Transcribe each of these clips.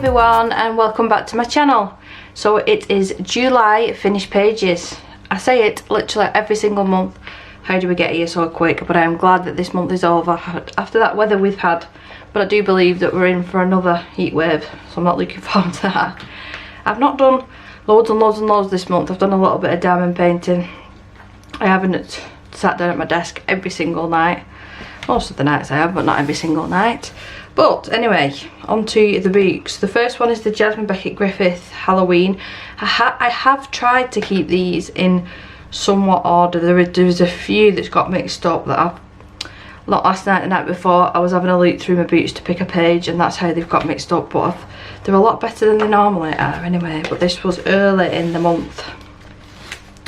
everyone and welcome back to my channel. So it is July finished pages. I say it literally every single month. How do we get here so quick? But I am glad that this month is over after that weather we've had. But I do believe that we're in for another heat wave, so I'm not looking forward to that. I've not done loads and loads and loads this month. I've done a little bit of diamond painting. I haven't sat down at my desk every single night. Most of the nights I have, but not every single night. But anyway, on to the books. The first one is the Jasmine Beckett Griffith Halloween. I have tried to keep these in somewhat order. There's a few that's got mixed up that I've... Not last night, the night before, I was having a look through my boots to pick a page and that's how they've got mixed up. But they're a lot better than they normally are anyway. But this was early in the month.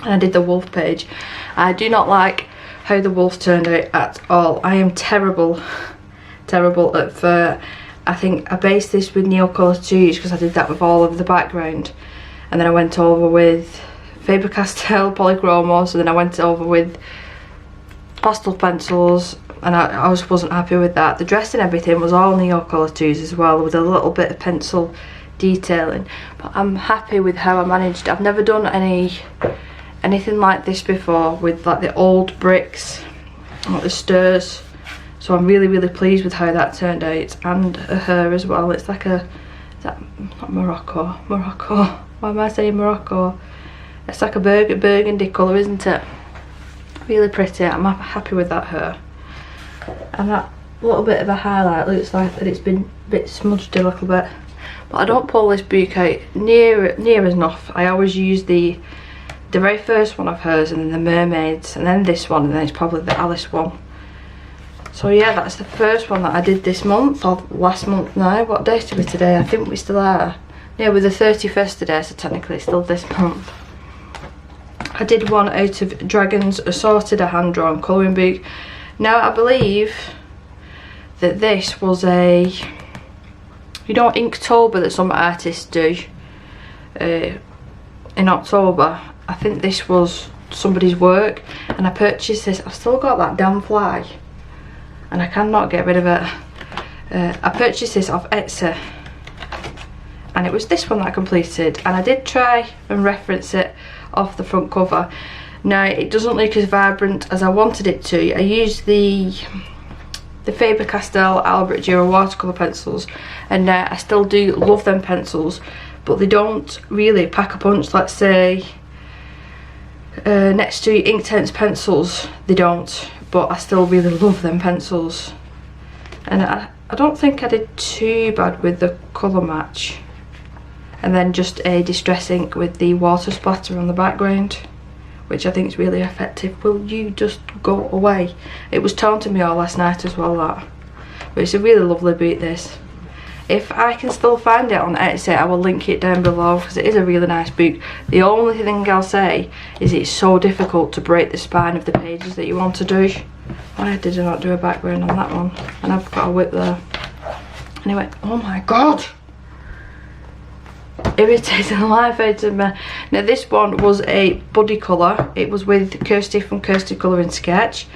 And I did the wolf page. I do not like how the wolf turned out at all. I am terrible at fur. I think I based this with Neocolor 2s because I did that with all of the background, and then I went over with Faber-Castell Polychromos, and then I went over with pastel pencils, and I just wasn't happy with that. The dress and everything was all Neocolor 2s as well, with a little bit of pencil detailing, but I'm happy with how I managed. I've never done anything like this before with like the old bricks, like the stairs. So I'm really pleased with how that turned out, and her as well. It's like a, is that not Morocco? Why am I saying Morocco? It's like a burgundy colour, isn't it? Really pretty. I'm happy with that hair. And that little bit of a highlight looks like that it's been a bit smudged a little bit. But I don't pull this book out near enough. I always use the very first one of hers, and then the mermaids, and then this one, and then it's probably the Alice one. So yeah, that's the first one that I did this month, or last month now. What date are we today? I think we still are. Yeah, we're the 31st today, so technically it's still this month. I did one out of Dragons Assorted, a hand-drawn colouring book. Now, I believe that this was a, you know, Inktober that some artists do in October. I think this was somebody's work, and I purchased this. I've still got that damn fly, and I cannot get rid of it. I purchased this off Etsy, and it was this one that I completed, and I did try and reference it off the front cover. Now, it doesn't look as vibrant as I wanted it to. I used the Faber-Castell Albert Giro watercolour pencils, and I still do love them pencils, but they don't really pack a punch. Let's say next to Inktense pencils, they don't, but I still really love them pencils. And I don't think I did too bad with the colour match, and then just a distress ink with the water splatter on the background, which I think is really effective. Will you just go away? It was taunting me all last night as well, that. But it's a really lovely book, this. If I can still find it on Etsy, I will link it down below, because it is a really nice book. The only thing I'll say is it's so difficult to break the spine of the pages that you want to do. Why did I not do a background on that one? And I've got a whip there. Anyway, oh my god! Irritating the life out of me. Now, this one was a buddy colour. It was with Kirsty from Kirsty Colouring Sketch,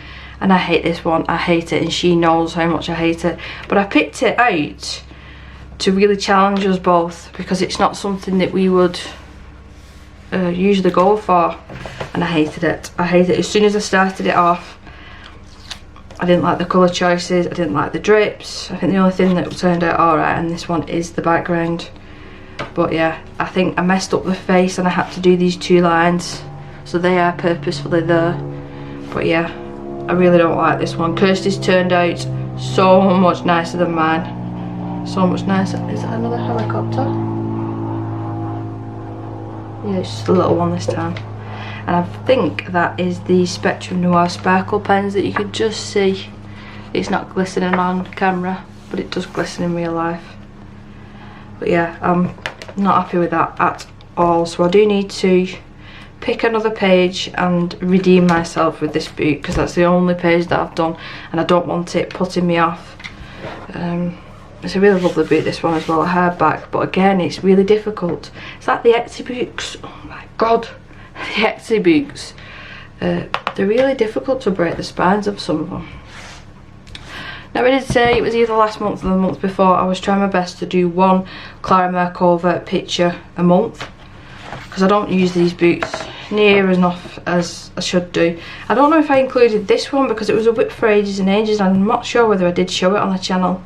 and I hate this one. I hate it, and she knows how much I hate it. But I picked it out to really challenge us both, because it's not something that we would usually go for, and I hated it. I hated it. As soon as I started it off, I didn't like the colour choices, I didn't like the drips. I think the only thing that turned out alright in this one is the background. But yeah, I think I messed up the face, and I had to do these two lines, so they are purposefully there. But yeah, I really don't like this one. Kirsty's turned out so much nicer than mine. So much nicer. Is that another helicopter? Yeah, it's just a little one this time. And I think that is the Spectrum Noir sparkle pens that you could just see. It's not glistening on camera, but it does glisten in real life. But yeah, I'm not happy with that at all. So I do need to pick another page and redeem myself with this book, because that's the only page that I've done, and I don't want it putting me off. It's a really lovely book, this one as well, a hardback, but again, it's really difficult. It's like the Etsy books. Oh my god, the Etsy books. They're really difficult to break the spines of some of them. Now I did say it was either last month or the month before, I was trying my best to do one Clara Markova picture a month, because I don't use these books near enough as I should do. I don't know if I included this one because it was a whip for ages and ages, and I'm not sure whether I did show it on the channel,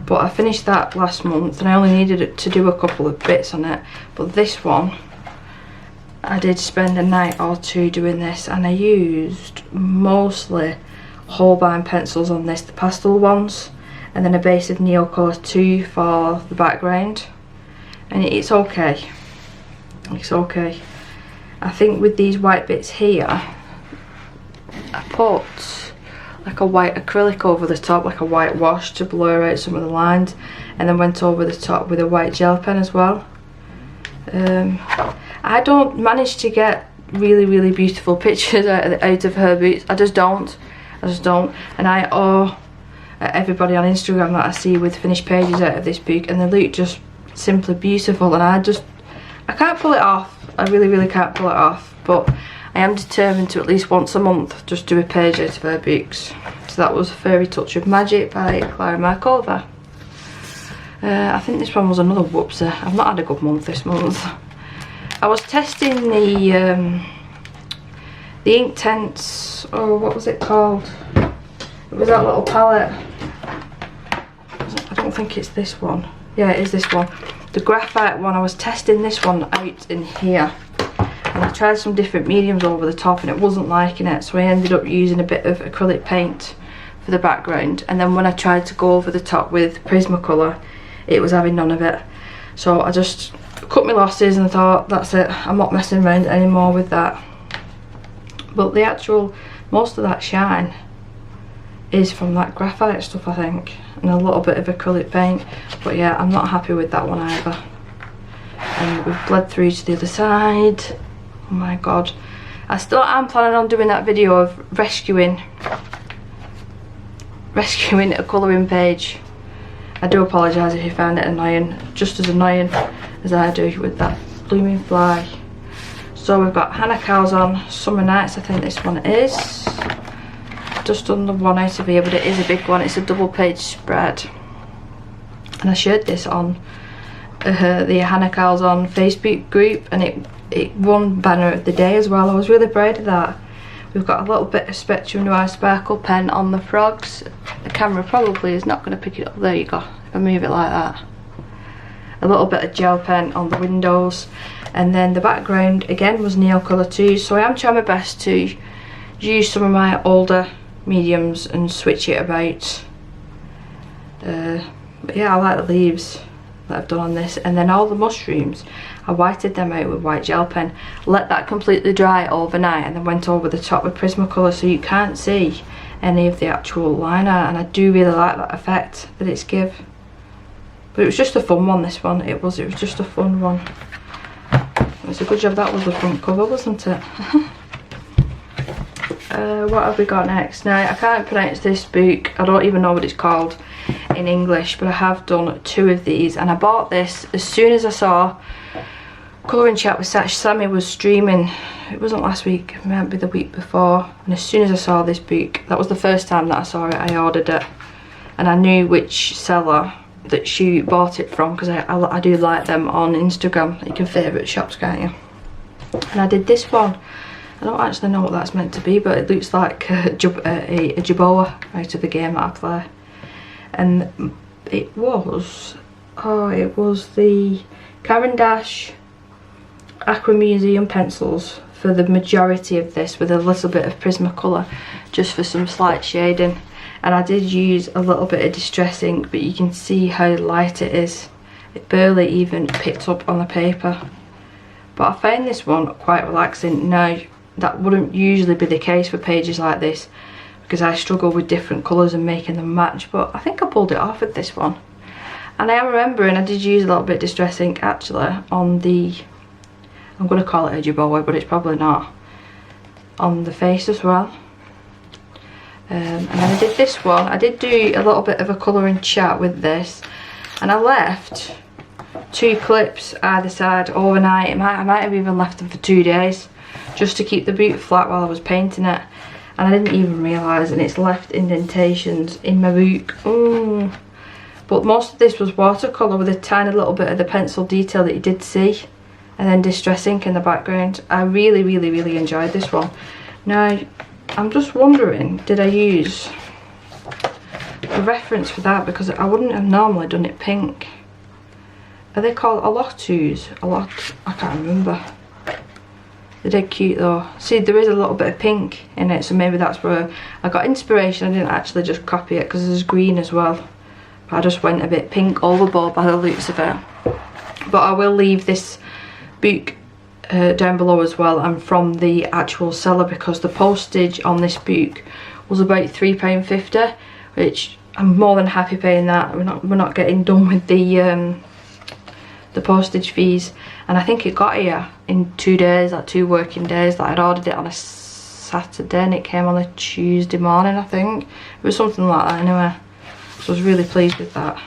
but I finished that last month and I only needed to do a couple of bits on it. But this one, I did spend a night or two doing this, and I used mostly Holbein pencils on this, the pastel ones, and then a base of Neocolor 2 for the background, and it's okay. It's okay. I think with these white bits here, I put like a white acrylic over the top, like a white wash to blur out some of the lines, and then went over the top with a white gel pen as well. I don't manage to get really beautiful pictures out of her boots. I just don't. And I owe everybody on Instagram that I see with finished pages out of this book, and they look just simply beautiful, and I can't pull it off. I really can't pull it off, but I am determined to at least once a month just do a page out of her books. So that was Fairy Touch of Magic by Clara Markova. I think this one was another whoopsie. I've not had a good month this month. I was testing the Inktense, oh, what was it called? It was that little palette. I don't think it's this one. Yeah, it is this one. The graphite one. I was testing this one out in here, and I tried some different mediums over the top and it wasn't liking it, so I ended up using a bit of acrylic paint for the background, and then when I tried to go over the top with Prismacolor, it was having none of it. So I just cut my losses and thought, that's it, I'm not messing around anymore with that. But the actual, most of that shine is from that graphite stuff, I think, and a little bit of acrylic paint. But yeah, I'm not happy with that one either. And we've bled through to the other side. Oh my god. I still am planning on doing that video of rescuing a colouring page. I do apologise if you found it annoying, just as annoying as I do with that blooming fly. So we've got Hannah Karlzon Summer Nights, I think this one is. Just done the one out of here, but it is a big one. It's a double page spread. And I shared this on the Hannah Karlzon Facebook group, and it won Banner of the Day as well. I was really proud of that. We've got a little bit of Spectrum Noir Sparkle pen on the frogs. The camera probably is not going to pick it up. There you go, if I move it like that. A little bit of gel pen on the windows, and then the background again was Neocolor 2. So I am trying my best to use some of my older mediums and switch it about. But yeah, I like the leaves that I've done on this, and then all the mushrooms, I whited them out with white gel pen, let that completely dry overnight, and then went over the top with Prismacolor so you can't see any of the actual line art, and I do really like that effect that it's give. But it was just a fun one, this one. It was just a fun one. It's a good job that was the front cover, wasn't it? What have we got next? Now, I can't pronounce this book. I don't even know what it's called in English, but I have done 2 of these, and I bought this as soon as I saw Colouring Chat with Sammy was streaming. It wasn't last week, it might be the week before, and as soon as I saw this book, that was the first time that I saw it, I ordered it, and I knew which seller that she bought it from, because I do like them on Instagram. You can favourite shops, can't you? And I did this one. I don't actually know what that's meant to be, but it looks like a Jerboa out of the game that I play. And it was the Caran d'Ache Aqua Museum pencils for the majority of this, with a little bit of Prismacolor just for some slight shading. And I did use a little bit of Distress ink, but you can see how light it is. It barely even picked up on the paper. But I found this one quite relaxing. Now, that wouldn't usually be the case for pages like this, because I struggle with different colours and making them match, but I think I pulled it off with this one. And I am remembering I did use a little bit of Distress ink actually on the, I'm going to call it a Jerboa, but it's probably not, on the face as well. And then I did this one. I did do a little bit of a colouring chat with this, and I left 2 clips either side overnight. I might have even left them for 2 days, just to keep the boot flat while I was painting it. and I didn't even realise, and it's left indentations in my book. But most of this was watercolour with a tiny little bit of the pencil detail that you did see, and then distress ink in the background. I really, really, really enjoyed this one. Now, I'm just wondering, did I use a reference for that, because I wouldn't have normally done it pink. Are they called allotus? I can't remember. They're dead cute though. See, there is a little bit of pink in it, so maybe that's where I got inspiration. I didn't actually just copy it because there's green as well. But I just went a bit pink overboard by the looks of it. But I will leave this book down below as well, and from the actual seller, because the postage on this book was about £3.50, which I'm more than happy paying that. We're not getting done with the postage fees, and I think it got here in 2 days, like 2 working days. Like, I'd ordered it on a Saturday and it came on a Tuesday morning, I think. It was something like that anyway, so I was really pleased with that.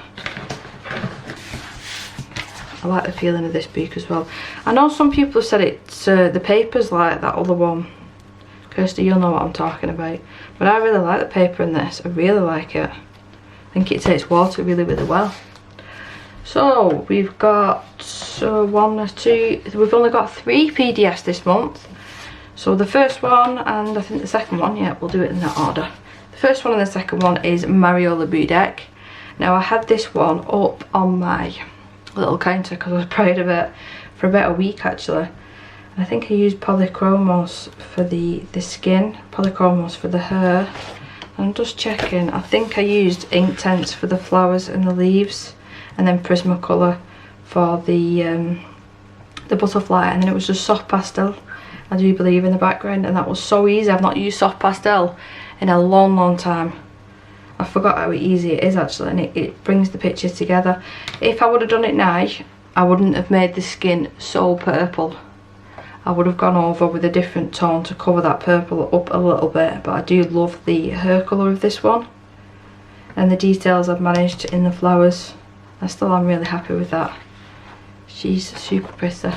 I like the feeling of this book as well. I know some people have said it's the paper's like that other one. Kirsty, you'll know what I'm talking about. But I really like the paper in this. I really like it. I think it takes water really, really well. So we've got 1 or 2. We've only got 3 PDFs this month. So the first one and I think the second one, yeah, we'll do it in that order. The first one and the second one is Mariola Budek. Now I had this one up on my little counter because I was proud of it for about a week actually. And I think I used polychromos for the skin, polychromos for the hair. I'm just checking. I think I used Inktense for the flowers and the leaves, and then Prismacolor for the butterfly, and then it was just soft pastel, I do believe, in the background, and that was so easy. I've not used soft pastel in a long time. I forgot how easy it is actually, and it brings the picture together. If I would have done it now, I wouldn't have made the skin so purple. I would have gone over with a different tone to cover that purple up a little bit, but I do love the hair colour of this one, and the details I've managed in the flowers. I'm really happy with that. She's super pretty.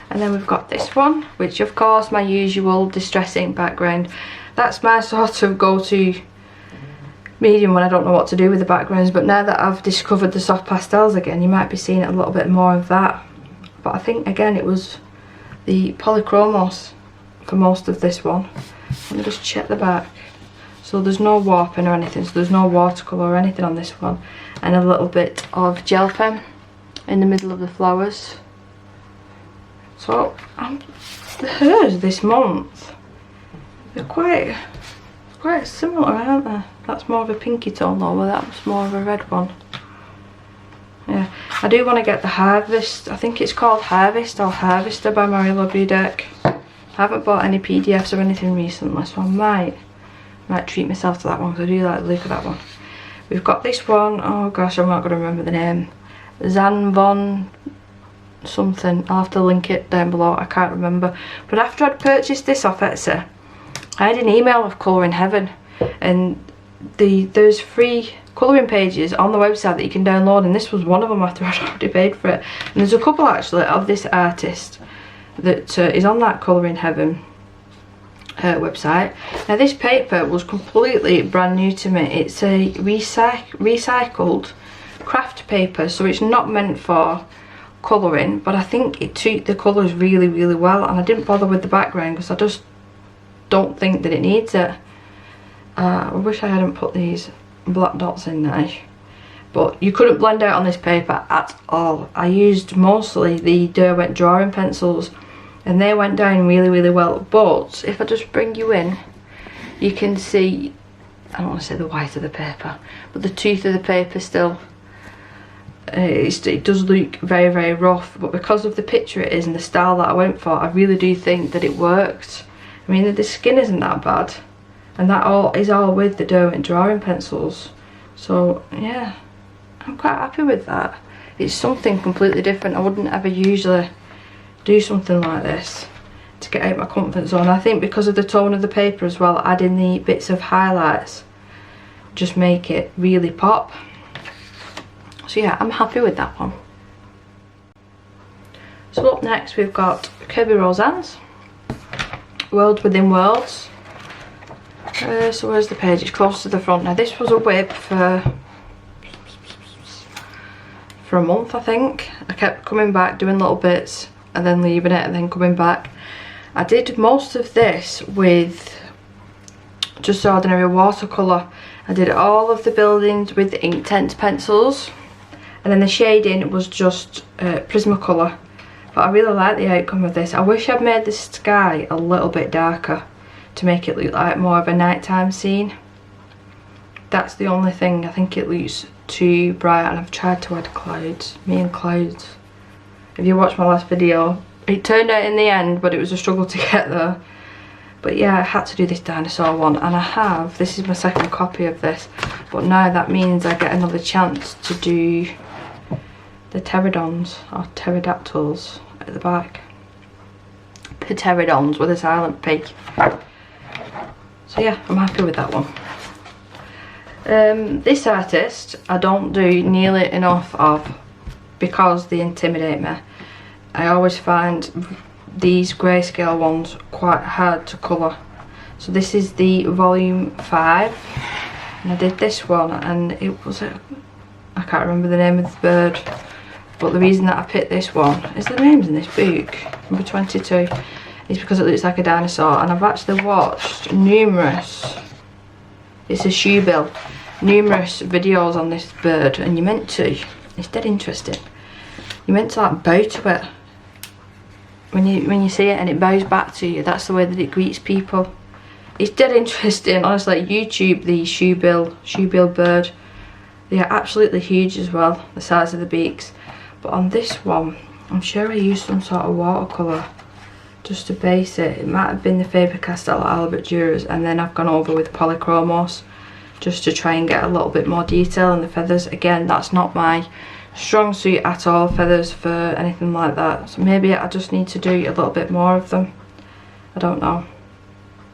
And then we've got this one, which of course my usual distress ink background. That's my sort of go-to medium when I don't know what to do with the backgrounds, but now that I've discovered the soft pastels again, you might be seeing a little bit more of that. But I think again it was the polychromos for most of this one. Let me just check the back. So there's no warping or anything, so there's no watercolour or anything on this one, and a little bit of gel pen in the middle of the flowers. So the hairs this month, they're quite similar, aren't they? That's more of a pinky tone though, well that was more of a red one. Yeah, I do want to get the Harvest, I think it's called Harvest or Harvester by Mariola Budek. I haven't bought any PDFs or anything recently, so I might treat myself to that one because I do like the look of that one. We've got this one, oh gosh, I'm not going to remember the name. Zanvon something, I'll have to link it down below, I can't remember. But after I'd purchased this off Etsy, I had an email of Colour in Heaven, and there's free colouring pages on the website that you can download, and this was one of them after I'd already paid for it. And there's a couple actually of this artist that is on that Colour in Heaven website. Now this paper was completely brand new to me. It's a recycled craft paper, so it's not meant for colouring, but I think it took the colours really, really well, and I didn't bother with the background because I just don't think that it needs it. I wish I hadn't put these black dots in there, but you couldn't blend out on this paper at all. I used mostly the Derwent drawing pencils, and they went down really, really well. But if I just bring you in, you can see, I don't want to say the white of the paper, but the tooth of the paper still, it does look very, very rough, but because of the picture it is and the style that I went for, I really do think that it worked. I mean, the skin isn't that bad, and that is all with the Derwent drawing pencils. So yeah, I'm quite happy with that. It's something completely different. I wouldn't ever usually do something like this to get out my comfort zone. I think because of the tone of the paper as well, adding the bits of highlights just make it really pop. So yeah, I'm happy with that one. So up next we've got Kirby Roseanne's World Within Worlds. So where's the page? It's close to the front. Now this was a whip for a month, I think. I kept coming back, doing little bits and then leaving it and then coming back. I did most of this with just ordinary watercolour. I did all of the buildings with Inktense pencils, and then the shading was just Prismacolor. But I really like the outcome of this. I wish I'd made the sky a little bit darker to make it look like more of a nighttime scene. That's the only thing. I think it looks too bright, and I've tried to add clouds. Me and clouds. If you watched my last video, it turned out in the end, but it was a struggle to get there. But yeah, I had to do this dinosaur one, and I have. This is my second copy of this, but now that means I get another chance to do the pterodons or pterodactyls at the back. Pterodons with a silent P. So yeah, I'm happy with that one. This artist I don't do nearly enough of because they intimidate me. I always find these grayscale ones quite hard to colour. So this is the volume 5, and I did this one, and it was I can't remember the name of the bird, but the reason that I picked this one is the name's in this book, number 22, is because it looks like a dinosaur, and I've actually watched numerous, it's a shoebill, numerous videos on this bird, and you're meant to, it's dead interesting, you're meant to like bow to it. When you see it and it bows back to you, that's the way that it greets people. It's dead interesting, honestly. YouTube, the shoebill bird, they are absolutely huge as well, the size of the beaks. But on this one, I'm sure I used some sort of watercolour just to base it. It might have been the Faber-Castell Albert Duras, and then I've gone over with polychromos just to try and get a little bit more detail in the feathers. Again, that's not my strong suit at all, feathers for anything like that, so maybe I just need to do a little bit more of them. I don't know,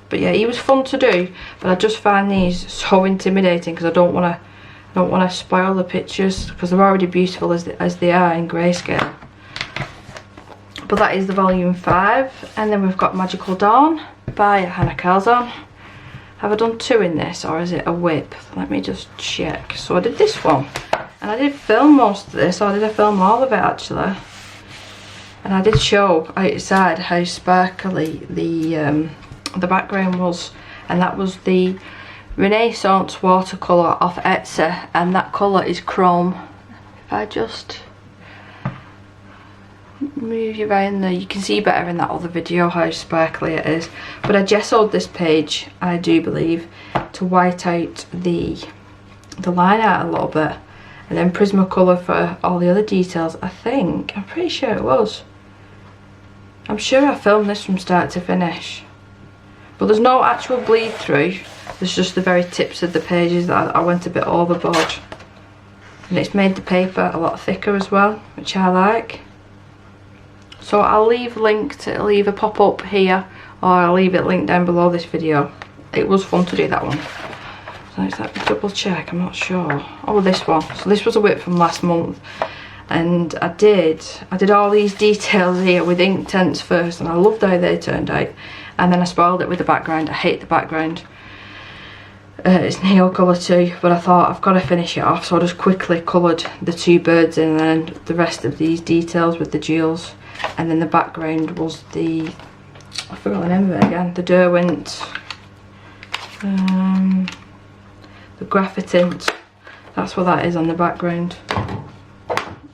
but yeah, he was fun to do, but I just find these so intimidating because I don't want to spoil the pictures because they're already beautiful as they are in grayscale. But that is the volume 5, and then we've got Magical Dawn by Hannah Karlzon. Have I done 2 in this, or is it a whip? Let me just check. So I did this one, and I did film most of this, or did I film all of it actually? And I did show outside how sparkly the background was, and that was the Renaissance watercolour off Etsy, and that colour is chrome. If I just move you around there, you can see better in that other video how sparkly it is. But I gessoed this page, I do believe, to white out the line art a little bit, and then Prismacolor for all the other details. I'm pretty sure it was. I'm sure I filmed this from start to finish. But there's no actual bleed through, there's just the very tips of the pages that I went a bit overboard. And it's made the paper a lot thicker as well, which I like. So I'll leave linked, it'll either pop up here or I'll leave it linked down below this video. It was fun to do that one. So let's let me double check, I'm not sure. Oh, this one. So this was a whip from last month. And I did all these details here with Inktense first, and I loved how they turned out. And then I spoiled it with the background. I hate the background. It's nail colour too, but I thought I've got to finish it off, so I just quickly coloured the 2 birds in, and then the rest of these details with the jewels. And then the background was the, I forgot the name of it again, the Derwent, the Graphitint, that's what that is on the background.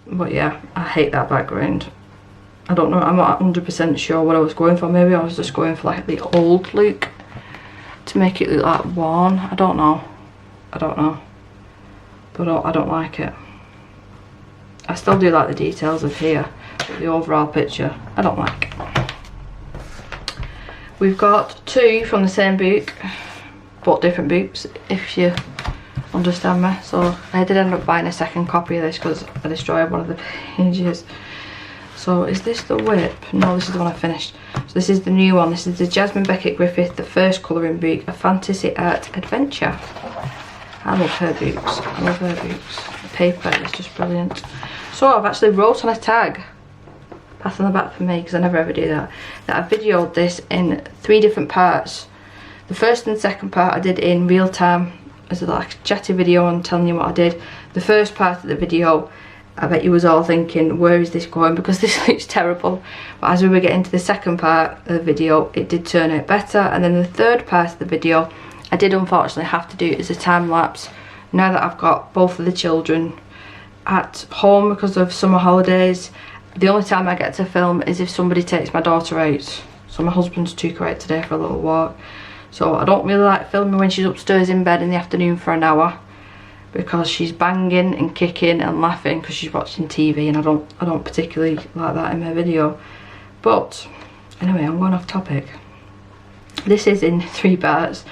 But yeah, I hate that background. I don't know, I'm not 100% sure what I was going for. Maybe I was just going for like the old look to make it look like worn. I don't know, but I don't like it. I still do like the details of here, but the overall picture I don't like. We've got 2 from the same book, but different books, if you understand me. So I did end up buying a second copy of this because I destroyed one of the pages. So is this the whip? No, this is the one I finished. So this is the new one. This is the Jasmine Beckett Griffith, the first colouring book, A Fantasy Art Adventure. I love her books. I love her books. The paper is just brilliant. So I've actually wrote on a tag, pass on the back for me because I never ever do that, that I videoed this in 3 different parts. The first and second part I did in real time as a like chatty video and telling you what I did. The first part of the video, I bet you was all thinking, where is this going, because this looks terrible. But as we were getting to the second part of the video, it did turn out better. And then the third part of the video, I did unfortunately have to do it as a time lapse. Now that I've got both of the children at home because of summer holidays, the only time I get to film is if somebody takes my daughter out. So my husband's took her out today for a little walk. So I don't really like filming when she's upstairs in bed in the afternoon for an hour, because she's banging and kicking and laughing because she's watching TV, and I don't particularly like that in my video. But anyway, I'm going off topic. This is in 3 parts,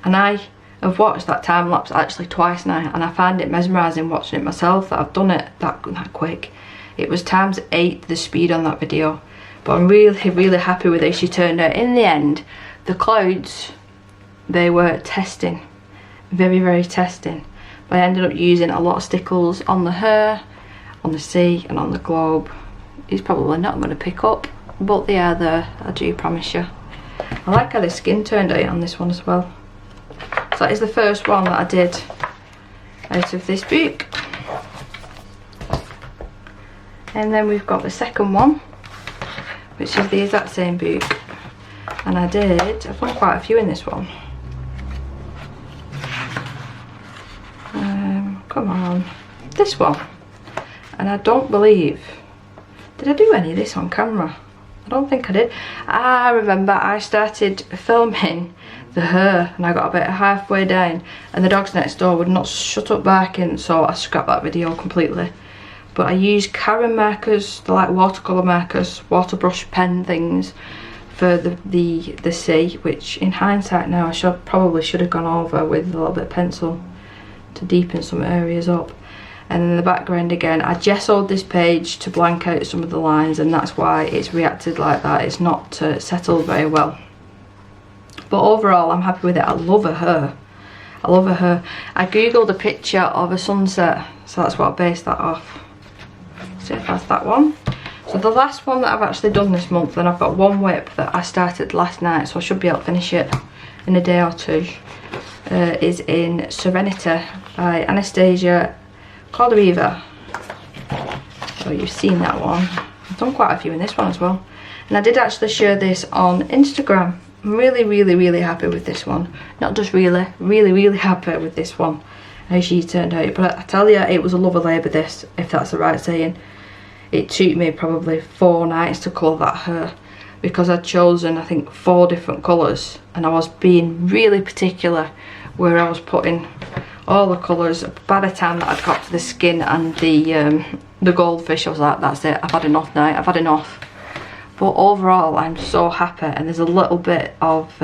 and I have watched that time lapse actually twice now, and I find it mesmerising watching it myself that I've done it that quick. It was ×8 the speed on that video, but I'm really happy with how she turned out. In the end, the clouds, they were testing, very testing. But I ended up using a lot of stickles on the hair, on the sea and on the globe. It's probably not going to pick up, but they are there, I do promise you. I like how the skin turned out on this one as well. So that is the first one that I did out of this book. And then we've got the second one, which is the exact same book. And I've done quite a few in this one. Come on, this one. And I don't believe, did I do any of this on camera? I don't think I did. I remember I started filming the hair and I got about halfway down and the dogs next door would not shut up barking, so I scrapped that video completely. But I used Clara markers, the like watercolor markers, water brush pen things for the sea, which in hindsight now I probably should have gone over with a little bit of pencil to deepen some areas up. And in the background again, I gessoed this page to blank out some of the lines, and that's why it's reacted like that. It's not settled very well. But overall, I'm happy with it. I love her hair. I love her hair. I googled a picture of a sunset, so that's what I based that off. So if that's that one. So the last one that I've actually done this month, and I've got one whip that I started last night, so I should be able to finish it in a day or two, is in Serenity by Anastasia Karlzon. So you've seen that one. I've done quite a few in this one as well. And I did actually share this on Instagram. I'm really happy with this one. Not just really happy with this one, how she turned out. But I tell you, it was a love of labour this, if that's the right saying. It took me probably 4 nights to colour that hair, because I'd chosen I think 4 different colours, and I was being really particular where I was putting all the colours. By the time that I'd got to the skin and the goldfish, I was like, that's it, I've had enough now, I've had enough. But overall I'm so happy, and there's a little bit of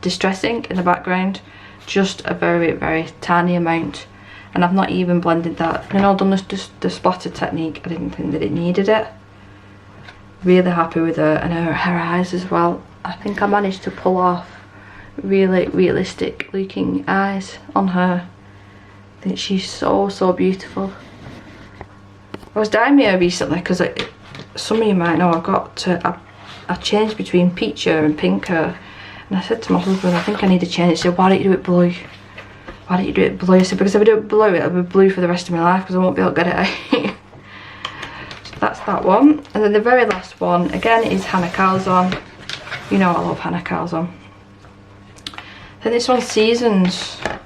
distressing in the background, just a very tiny amount, and I've not even blended that. And I've done the splatter technique. I didn't think that it needed it. Really happy with her, and her eyes as well. I think I managed to pull off really realistic looking eyes on her. I think she's so beautiful. I was dyeing my hair recently because some of you might know I changed between peach hair and pink hair, and I said to my husband, I think I need to change. He said, why don't you do it blue? Why don't you do it blue? I said, because if I do it blue, it'll be blue for the rest of my life because I won't be able to get it out. So that's that one. And then the very last one again is Hannah Karlzon. You know I love Hannah Karlzon. Then this one's Seasons. And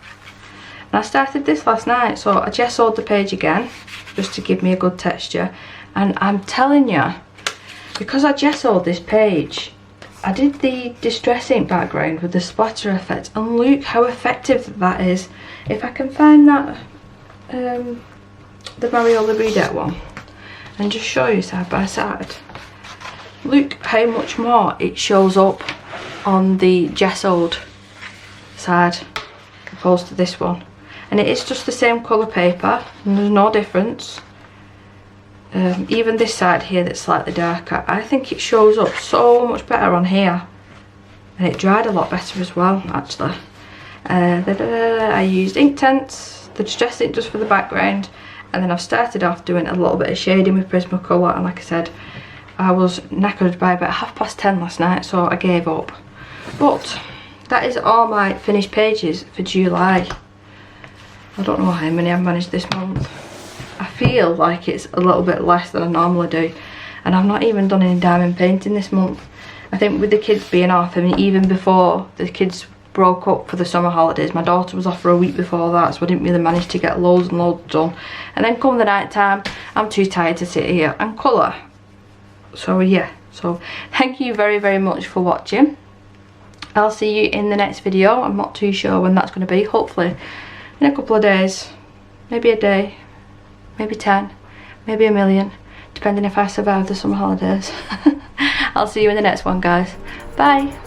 I started this last night, so I gessoed the page again just to give me a good texture. And I'm telling you, because I gessoed this page, I did the distress ink background with the splatter effect, and look how effective that is. If I can find that, the Mariola Boudet one, and just show you side by side, look how much more it shows up on the gessoed side opposed to this one. And it is just the same colour paper, and there's no difference. Even this side here that's slightly darker, I think it shows up so much better on here, and it dried a lot better as well actually. I used Inktense, the distress ink just for the background, and then I've started off doing a little bit of shading with Prismacolor. And like I said, I was knackered by about 10:30 last night, so I gave up. But that is all my finished pages for July. I don't know how many I've managed this month. I feel like it's a little bit less than I normally do, and I've not even done any diamond painting this month. I think with the kids being off, I mean, even before the kids broke up for the summer holidays, my daughter was off for a week before that, so I didn't really manage to get loads and loads done. And then come the night time, I'm too tired to sit here and colour. So yeah, so thank you very, very much for watching. I'll see you in the next video. I'm not too sure when that's going to be. Hopefully in a couple of days, maybe a day, maybe 10, maybe a million, depending if I survive the summer holidays. I'll see you in the next one, guys. Bye.